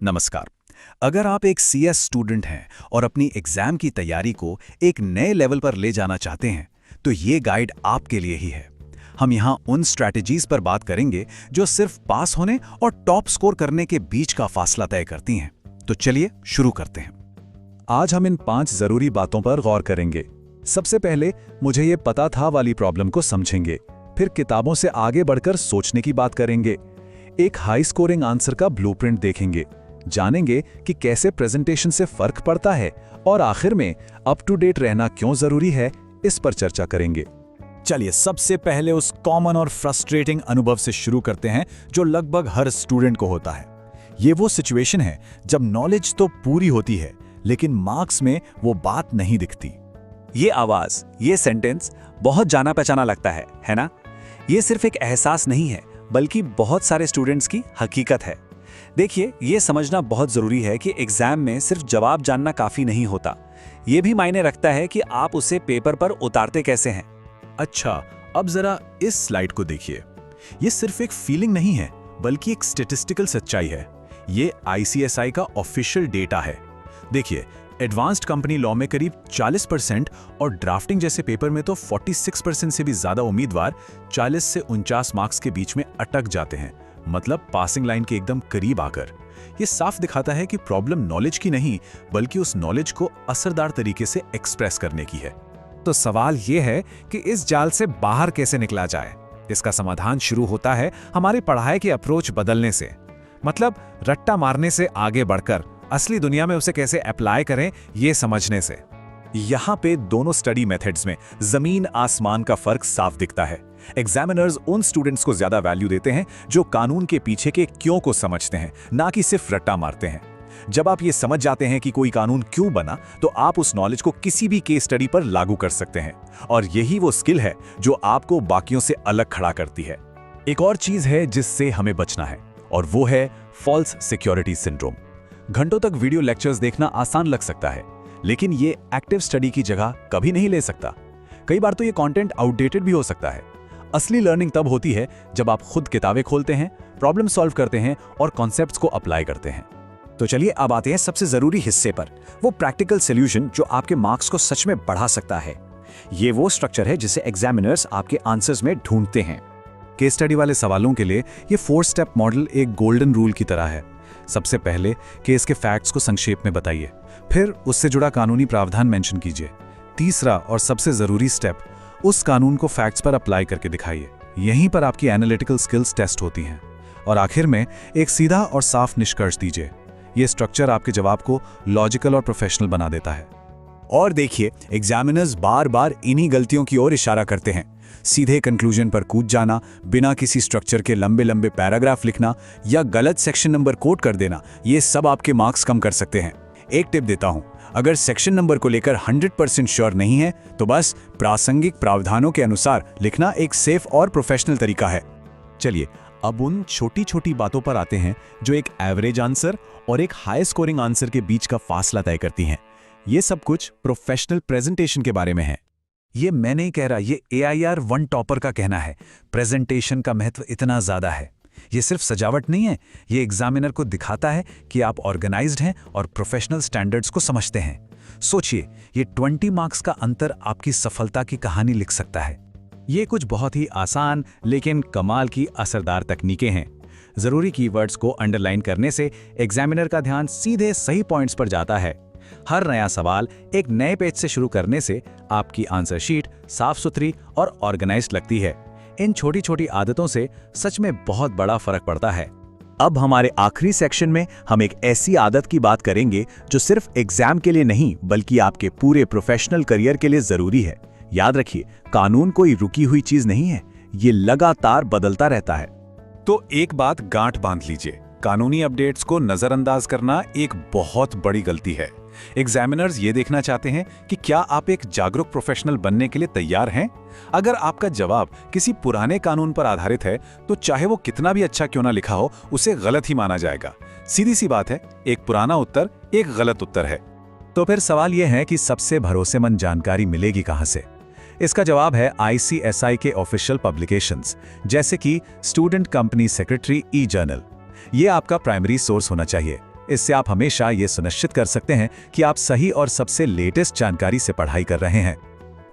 नमस्कार। अगर आप एक सीएस स्टूडेंट हैं और अपनी एग्जाम की तैयारी को एक नए लेवल पर ले जाना चाहते हैं, तो ये गाइड आपके लिए ही है। हम यहाँ उन स्ट्रैटेजीज पर बात करेंगे जो सिर्फ पास होने और टॉप स्कोर करने के बीच का फासला तय करती हैं। तो चलिए शुरू करते हैं। आज हम इन 5 जरूरी बातों पर गौर करेंगे। सबसे पहले मुझे ये पता था वाली प्रॉब्लम को समझेंगे, फिर किताबों से आगे बढ़कर सोचने की बात करेंगे, एक हाई स्कोरिंग आंसर का ब्लूप्रिंट देखेंगे, जानेंगे कि कैसे प्रेजेंटेशन से फर्क पड़ता है, और आखिर में अप टू डेट रहना क्यों जरूरी है, इस पर चर्चा करेंगे। चलिए सबसे पहले उस कॉमन और फ्रस्ट्रेटिंग अनुभव से शुरू करते हैं जो लगभग हर स्टूडेंट को होता है। ये वो सिचुएशन है जब नॉलेज तो पूरी होती है लेकिन मार्क्स में वो बात नहीं दिखती। ये आवाज, ये सेंटेंस बहुत जाना पहचाना लगता है ना? ये सिर्फ एक एहसास नहीं है बल्कि बहुत सारे स्टूडेंट्स की हकीकत है। देखिए, ये समझना बहुत जरूरी है कि एग्जाम में सिर्फ जवाब जानना काफी नहीं होता। ये भी मायने रखता है कि आप उसे पेपर पर उतारते कैसे हैं। अच्छा, अब जरा इस स्लाइड को देखिए। ये सिर्फ एक फीलिंग नहीं है बल्कि एक स्टैटिस्टिकल सच्चाई है। ये ICSI का ऑफिशियल डेटा है। देखिए, एडवांस्ड कंपनी लॉ में करीब 40% और ड्राफ्टिंग जैसे पेपर में तो 46% से भी ज्यादा उम्मीदवार 40 से 49 मार्क्स के बीच में अटक जाते हैं, मतलब पासिंग लाइन के एकदम करीब आकर। ये साफ दिखाता है कि प्रॉब्लम नॉलेज की नहीं बल्कि उस नॉलेज को असरदार तरीके से एक्सप्रेस करने की है। तो सवाल ये है कि इस जाल से बाहर कैसे निकला जाए। इसका समाधान शुरू होता है हमारी पढ़ाई की अप्रोच बदलने से, मतलब रट्टा मारने से आगे बढ़कर असली दुनिया में उसे कैसे अप्लाई करें, ये समझने से। यहाँ पे दोनों स्टडी मेथड्स में जमीन आसमान का फर्क साफ दिखता है। एग्जामिनर्स उन स्टूडेंट्स को ज्यादा वैल्यू देते हैं जो कानून के पीछे के क्यों को समझते हैं, ना कि सिर्फ रट्टा मारते हैं। जब आप ये समझ जाते हैं कि कोई कानून क्यों बना, तो आप उस नॉलेज को किसी भी केस स्टडी पर लागू कर सकते हैं, और यही वो स्किल है जो आपको बाकियों से अलग खड़ा करती है। एक और चीज है जिससे हमें बचना है, और वो है फॉल्स सिक्योरिटी सिंड्रोम। घंटों तक वीडियो लेक्चर्स देखना आसान लग सकता है, लेकिन ये एक्टिव स्टडी की जगह कभी नहीं ले सकता। कई बार तो ये कंटेंट आउटडेटेड भी हो सकता है। असली लर्निंग तब होती है जब आप खुद किताबें खोलते हैं, प्रॉब्लम सॉल्व करते हैं और कॉन्सेप्ट्स को अप्लाई करते हैं। तो चलिए अब आते हैं सबसे जरूरी हिस्से पर, वो प्रैक्टिकल सॉल्यूशन जो आपके मार्क्स को सच में बढ़ा सकता है। ये वो स्ट्रक्चर है जिसे एग्जामिनर्स आपके आंसर्स में ढूंढते हैं। केस स्टडी वाले सवालों के लिए ये 4 स्टेप मॉडल एक गोल्डन रूल की तरह है। सबसे पहले केस के फैक्ट्स को संक्षेप में बताइए, फिर उससे जुड़ा कानूनी प्रावधान मेंशन कीजिए। तीसरा और सबसे जरूरी स्टेप, उस कानून को फैक्ट्स पर अप्लाई करके दिखाइए। यहीं पर आपकी एनालिटिकल स्किल्स टेस्ट होती हैं। और आखिर में एक सीधा और साफ निष्कर्ष दीजिए। यह स्ट्रक्चर आपके जवाब को लॉजिकल और प्रोफेशनल बना देता है। और देखिए, एग्जामिनर्स बार बार इन्हीं गलतियों की ओर इशारा करते हैं। सीधे कंक्लूजन पर कूद जाना, बिना किसी स्ट्रक्चर के लंबे लंबे पैराग्राफ लिखना या गलत सेक्शन नंबर कोट कर देना, ये सब आपके मार्क्स कम कर सकते हैं। एक टिप देता हूं, अगर सेक्शन नंबर को लेकर 100% श्योर नहीं है तो बस प्रासंगिक प्रावधानों के अनुसार लिखना एक सेफ और प्रोफेशनल तरीका है। चलिए अब उन छोटी छोटी बातों पर आते हैं जो एक एवरेज आंसर और एक हाई स्कोरिंग आंसर के बीच का फासला तय करती हैं। ये सब कुछ प्रोफेशनल प्रेजेंटेशन के बारे में है। ये मैं नहीं कह रहा, ये AIR 1 टॉपर का कहना है। प्रेजेंटेशन का महत्व इतना ज्यादा है। ये सिर्फ सजावट नहीं है, ये एग्जामिनर को दिखाता है कि आप ऑर्गेनाइज्ड हैं और प्रोफेशनल स्टैंडर्ड्स को समझते हैं। सोचिए, ये 20 मार्क्स का अंतर आपकी सफलता की कहानी लिख सकता है। ये कुछ बहुत ही आसान लेकिन कमाल की असरदार तकनीकें हैं। जरूरी कीवर्ड्स को अंडरलाइन करने से एग्जामिनर का ध्यान सीधे सही पॉइंट्स पर जाता है। हर नया सवाल एक नए पेज से शुरू करने से आपकी आंसर शीट साफ सुथरी और ऑर्गेनाइज्ड लगती है। इन छोटी छोटी आदतों से सच में बहुत बड़ा फर्क पड़ता है। अब हमारे आखिरी सेक्शन में हम एक ऐसी आदत की बात करेंगे जो सिर्फ एग्जाम के लिए नहीं बल्कि आपके पूरे प्रोफेशनल करियर के लिए जरूरी है। याद रखिए, कानून कोई रुकी हुई चीज नहीं है, ये लगातार बदलता रहता है। तो एक बात गांठ बांध लीजिए, कानूनी अपडेट्स को नजरअंदाज करना एक बहुत बड़ी गलती है। एग्जामिनर्स ये देखना चाहते हैं कि क्या आप एक जागरूक प्रोफेशनल बनने के लिए तैयार हैं। अगर आपका जवाब किसी पुराने कानून पर आधारित है तो चाहे वो कितना भी अच्छा क्यों ना लिखा हो, उसे गलत ही माना जाएगा। सीधी सी बात है, एक पुराना उत्तर एक गलत उत्तर है। तो फिर सवाल यह है कि सबसे भरोसेमंद जानकारी मिलेगी कहां से? इसका जवाब है ICSI के ऑफिशियल पब्लिकेशंस, जैसे कि स्टूडेंट कंपनी सेक्रेटरी ई जर्नल। ये आपका प्राइमरी सोर्स होना चाहिए। इससे आप हमेशा ये सुनिश्चित कर सकते हैं कि आप सही और सबसे लेटेस्ट जानकारी से पढ़ाई कर रहे हैं।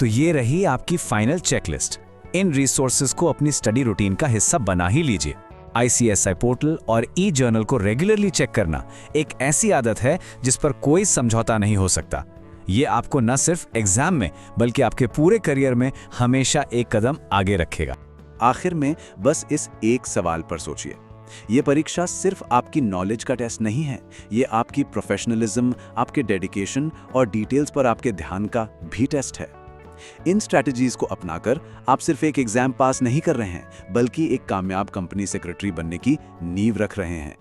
तो ये रही आपकी फाइनल चेकलिस्ट। इन रिसोर्सेज को अपनी स्टडी रूटीन का हिस्सा बना ही लीजिए। ICSI पोर्टल और ई-जर्नल को रेगुलरली चेक करना एक ऐसी आदत है जिस पर कोई समझौता नहीं हो सकता। ये आपको न सिर्फ एग्जाम में बल्कि आपके पूरे करियर में हमेशा एक कदम आगे रखेगा। आखिर में बस इस एक सवाल पर सोचिए, ये परीक्षा सिर्फ आपकी नॉलेज का टेस्ट नहीं है, ये आपकी प्रोफेशनलिज्म, आपके डेडिकेशन और डिटेल्स पर आपके ध्यान का भी टेस्ट है। इन स्ट्रैटेजीज को अपनाकर आप सिर्फ एक एग्जाम पास नहीं कर रहे हैं, बल्कि एक कामयाब कंपनी सेक्रेटरी बनने की नींव रख रहे हैं।